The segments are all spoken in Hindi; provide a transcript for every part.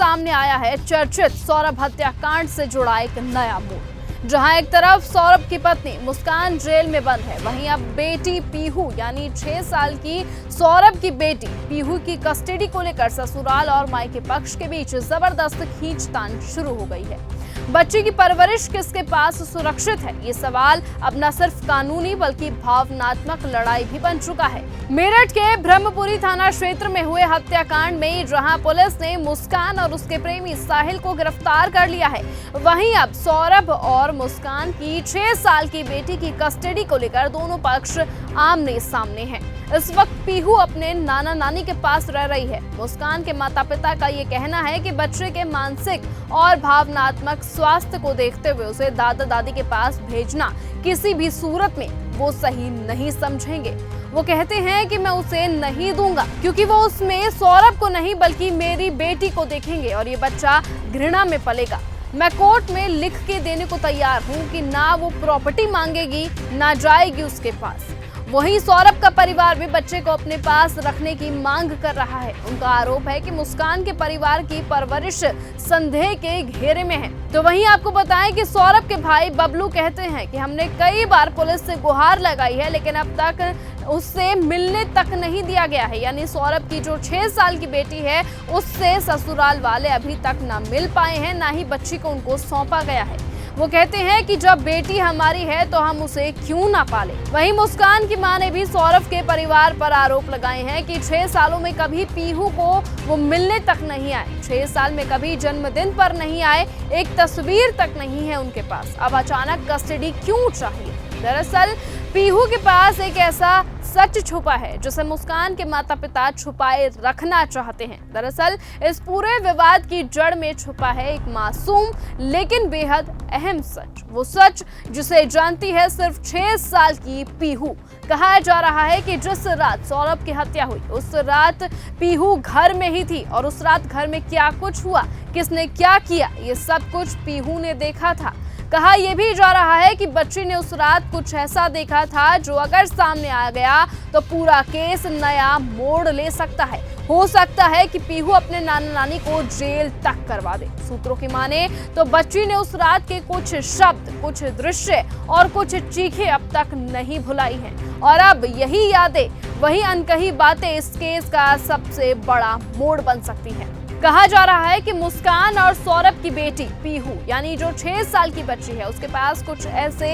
सामने आया है चर्चित सौरभ हत्याकांड से जुड़ा एक नया मोड़। जहां एक तरफ सौरभ की पत्नी मुस्कान जेल में बंद है, वहीं अब बेटी पीहू यानी 6 साल की सौरभ की बेटी पीहू की कस्टडी को लेकर ससुराल और मायके पक्ष के बीच जबरदस्त खींचतान शुरू हो गई है। बच्ची की परवरिश किसके पास सुरक्षित है, ये सवाल अब न सिर्फ कानूनी बल्कि भावनात्मक लड़ाई भी बन चुका है। मेरठ के ब्रह्मपुरी थाना क्षेत्र में हुए हत्याकांड में जहां पुलिस ने मुस्कान और उसके प्रेमी साहिल को गिरफ्तार कर लिया है, वहीं अब सौरभ और मुस्कान की 6 साल की बेटी की कस्टडी को लेकर दोनों पक्ष आमने सामने हैं। इस वक्त पीहू अपने नाना नानी के पास रह रही है। मुस्कान के माता पिता का ये कहना है कि बच्चे के मानसिक और भावनात्मक स्वास्थ्य को देखते हुए उसे दादा दादी के पास भेजना किसी भी सूरत में वो सही नहीं समझेंगे। वो कहते हैं कि मैं उसे नहीं दूंगा क्योंकि वो उसमें सौरभ को नहीं बल्कि मेरी बेटी को देखेंगे और ये बच्चा घृणा में पलेगा। मैं कोर्ट में लिख के देने को तैयार हूँ कि ना वो प्रॉपर्टी मांगेगी ना जाएगी उसके पास। वहीं सौरभ का परिवार भी बच्चे को अपने पास रखने की मांग कर रहा है। उनका आरोप है कि मुस्कान के परिवार की परवरिश संदेह के घेरे में है। तो वहीं आपको बताएं कि सौरभ के भाई बबलू कहते हैं कि हमने कई बार पुलिस से गुहार लगाई है, लेकिन अब तक उससे मिलने तक नहीं दिया गया है। यानी सौरभ की जो 6 साल की बेटी है उससे ससुराल वाले अभी तक ना मिल पाए हैं, ना ही बच्ची को उनको सौंपा गया है। वो कहते हैं कि जब बेटी हमारी है तो हम उसे क्यों ना पाले। वहीं मुस्कान की मां ने भी सौरभ के परिवार पर आरोप लगाए हैं कि 6 सालों में कभी पीहू को वो मिलने तक नहीं आए, 6 साल में कभी जन्मदिन पर नहीं आए, एक तस्वीर तक नहीं है उनके पास। अब अचानक कस्टडी क्यों चाहिए? दरअसल पीहू के पास एक ऐसा सच छुपा है जिसे मुस्कान के माता पिता छुपाए रखना चाहते हैं। दरअसल इस पूरे विवाद की जड़ में छुपा है एक मासूम लेकिन बेहद अहम सच, वो सच जिसे जानती है सिर्फ 6 साल की पीहू। कहा जा रहा है कि जिस रात सौरभ की हत्या हुई उस रात पीहू घर में ही थी और उस रात घर में क्या कुछ हुआ, किसने क्या किया, ये सब कुछ पीहू ने देखा था। कहा यह भी जा रहा है कि बच्ची ने उस रात कुछ ऐसा देखा था जो अगर सामने आ गया तो पूरा केस नया मोड़ ले सकता है। हो सकता है कि पीहू अपने नाना नानी को जेल तक करवा दे। सूत्रों की माने तो बच्ची ने उस रात के कुछ शब्द, कुछ दृश्य और कुछ चीखें अब तक नहीं भुलाई हैं और अब यही यादें, वही अनकही बातें इस केस का सबसे बड़ा मोड़ बन सकती है। कहा जा रहा है कि मुस्कान और सौरभ की बेटी पीहू यानी जो 6 साल की बच्ची है उसके पास कुछ ऐसे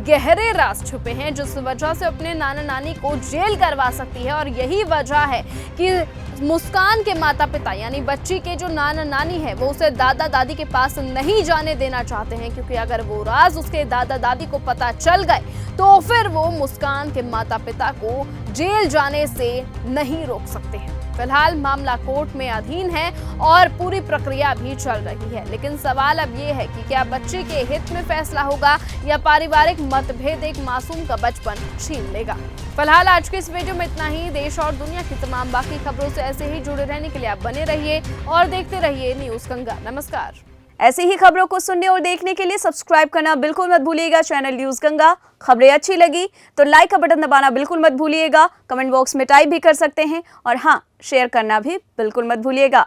गहरे राज छुपे हैं जिस वजह से अपने नाना नानी को जेल करवा सकती है और यही वजह है कि मुस्कान के माता पिता यानी बच्ची के जो नाना नानी है वो उसे दादा दादी के पास नहीं जाने देना चाहते हैं, क्योंकि अगर वो राज उसके दादा दादी को पता चल गए तो फिर वो मुस्कान के माता पिता को जेल जाने से नहीं रोक सकते हैं। फिलहाल मामला कोर्ट में अधीन है और पूरी प्रक्रिया भी चल रही है, लेकिन सवाल अब ये है कि क्या बच्चे के हित में फैसला होगा या पारिवारिक मतभेद एक मासूम का बचपन छीन लेगा। फिलहाल आज के इस वीडियो में इतना ही। देश और दुनिया की तमाम बाकी खबरों से ऐसे ही जुड़े रहने के लिए आप बने रहिए और देखते रहिए न्यूज गंगा। नमस्कार। ऐसी ही खबरों को सुनने और देखने के लिए सब्सक्राइब करना बिल्कुल मत भूलिएगा चैनल न्यूज गंगा। खबरें अच्छी लगी तो लाइक का बटन दबाना बिल्कुल मत भूलिएगा। कमेंट बॉक्स में टाइप भी कर सकते हैं और हाँ, शेयर करना भी बिल्कुल मत भूलिएगा।